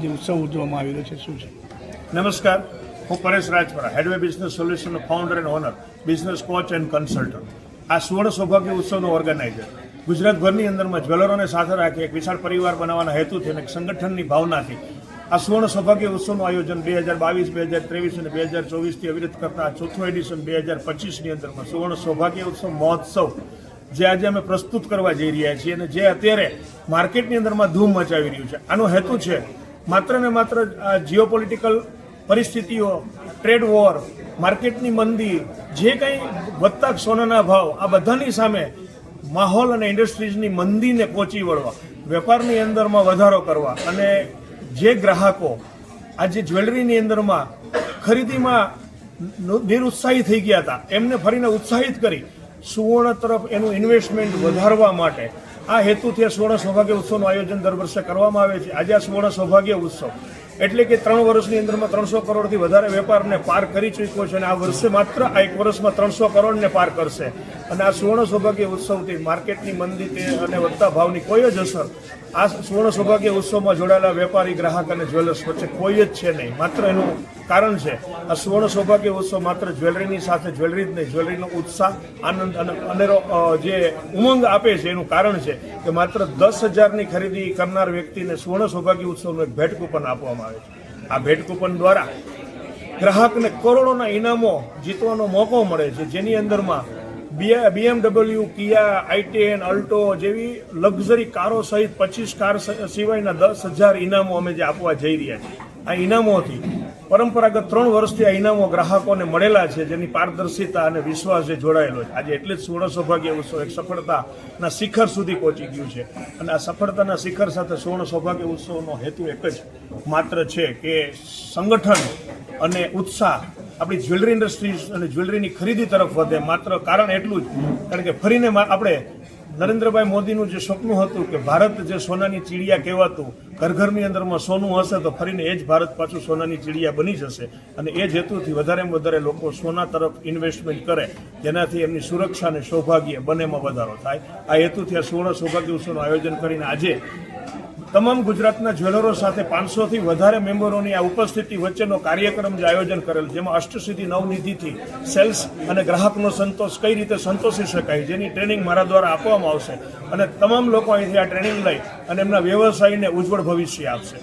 આજે ઉત્સવ ઉજવવામાં આવી રહ્યો છે, શું છે? નમસ્કાર, હું પરેશ રાજપરા, હેડવે બિઝનેસ સોલ્યુશનનો founder and owner, business coach and consultant. આ સુવર્ણ સૌભાગ્ય ઉત્સવનો ઓર્ગેનાઇઝર ગુજરાતભરની અંદરમાં જ્વેલરોને સાથે રાખી એક વિશાળ પરિવાર બનાવવાના હેતુથી અને એક સંગઠનની ભાવનાથી આ સુવર્ણ સૌભાગ્ય ઉત્સવનું આયોજન 2022, 2023 અને 2024થી અવિરત કરતા આ ચોથું એડિશન 2025ની અંદરમાં સુવર્ણ સૌભાગ્ય ઉત્સવ મહોત્સવ જે આજે અમે પ્રસ્તુત કરવા જઈ રહ્યા છીએ અને જે અત્યારે માર્કેટની અંદરમાં ધૂમ મચાવી રહ્યું છે. આનો હેતુ છે માત્ર ને માત્ર જીઓપોલિટિકલ પરિસ્થિતિઓ, ટ્રેડ વોર, માર્કેટની મંદી, જે કંઈ વધતા સોનાના ભાવ, આ બધાની સામે માહોલ અને ઇન્ડસ્ટ્રીઝની મંદીને પહોંચી વળવા, વેપારની અંદરમાં વધારો કરવા અને જે ગ્રાહકો આજે જ્વેલરીની અંદરમાં ખરીદીમાં નિરુત્સાહી થઈ ગયા હતા એમને ફરીને ઉત્સાહિત કરી સુવર્ણ તરફ એનું ઇન્વેસ્ટમેન્ટ વધારવા માટે આ હેતુથી આ સુવર્ણ સૌભાગ્ય ઉત્સવનું આયોજન દર વર્ષે કરવામાં આવે છે. આજે આ સુવર્ણ સૌભાગ્ય ઉત્સવ એટલે કે 3 વર્ષની અંદરમાં 300 કરોડથી વધારે વેપારને પાર કરી ચૂક્યો છે અને આ વર્ષે માત્ર આ 1 વર્ષમાં 300 કરોડને પાર કરશે. અને આ સુવર્ણ સૌભાગ્ય ઉત્સવથી માર્કેટની મંદી અને વધતા ભાવની કોઈ જ અસર આ સુવર્ણ સૌભાગ્ય ઉત્સવમાં જોડાયેલા વેપારી, ગ્રાહક અને જ્વેલર્સ વચ્ચે કોઈ જ છે નહીં. માત્ર એનું કારણ છે આ સુવર્ણ સૌભાગ્ય ઉત્સવ માત્ર જ્વેલરીની સાથે જ્વેલરી જ નહીં, જ્વેલરીનો ઉત્સાહ, આનંદ અને અનેરો જે ઉમંગ આપે છે એનું કારણ છે કે માત્ર 10,000ની ખરીદી કરનાર વ્યક્તિને સુવર્ણ સૌભાગ્ય ઉત્સવનું એક ભેટ કૂપન આપવામાં આવે છે. આ ભેટ કૂપન દ્વારા ગ્રાહકને કરોડોના ઇનામો જીતવાનો મોકો મળે છે, જેની અંદરમાં BMW, કિયા, i10, અલ્ટો જેવી લક્ઝરી કારો સહિત 25 કાર સિવાયના 10,000 ઇનામો અમે જે આપવા જઈ રહ્યા છીએ. આ ઇનામોથી પરંપરાગત 3 વર્ષથી આ ઇનામો ગ્રાહકોને મળેલા છે, જેની પારદર્શિતા અને વિશ્વાસ જે જોડાયેલો છે. આજે એટલે જ સુવર્ણ સૌભાગ્ય ઉત્સવ એક સફળતાના શિખર સુધી પહોંચી ગયું છે અને આ સફળતાના શિખર સાથે સુવર્ણ સૌભાગ્ય ઉત્સવનો હેતુ એક જ માત્ર છે કે સંગઠન અને ઉત્સાહ આપણી જ્વેલરી ઇન્ડસ્ટ્રીઝ અને જ્વેલરીની ખરીદી તરફ વધે. માત્ર કારણ એટલું જ, કારણ કે ફરીને આપણે નરેન્દ્રભાઈ મોદીનું જે સપનું હતું કે ભારત જે સોનાની ચીડિયા કહેવાતું, ઘર ઘરની અંદરમાં સોનું હશે તો ફરીને એ જ ભારત પાછું સોનાની ચીડિયા બની જશે અને એ જ હેતુથી વધારેમાં વધારે લોકો સોના તરફ ઇન્વેસ્ટમેન્ટ કરે, જેનાથી એમની સુરક્ષા અને સૌભાગ્ય બંનેમાં વધારો થાય. આ હેતુથી આ સુવર્ણ સૌભાગ્ય ઉત્સવનું આયોજન કરીને આજે તમામ ગુજરાતના જ્વેલરો સાથે 500થી વધારે મેમ્બરોની આ ઉપસ્થિતિ વચ્ચેનો કાર્યક્રમ જે આયોજન કરેલ, જેમાં અષ્ટસિદ્ધિ નવનિધિથી સેલ્સ અને ગ્રાહકનો સંતોષ કઈ રીતે સંતોષી શકાય, જેની ટ્રેનિંગ મારા દ્વારા આપવામાં આવશે અને તમામ લોકો અહીંથી આ ટ્રેનિંગ લઈ અને એમના વ્યવસાયને ઉજ્જવળ ભવિષ્ય આપશે.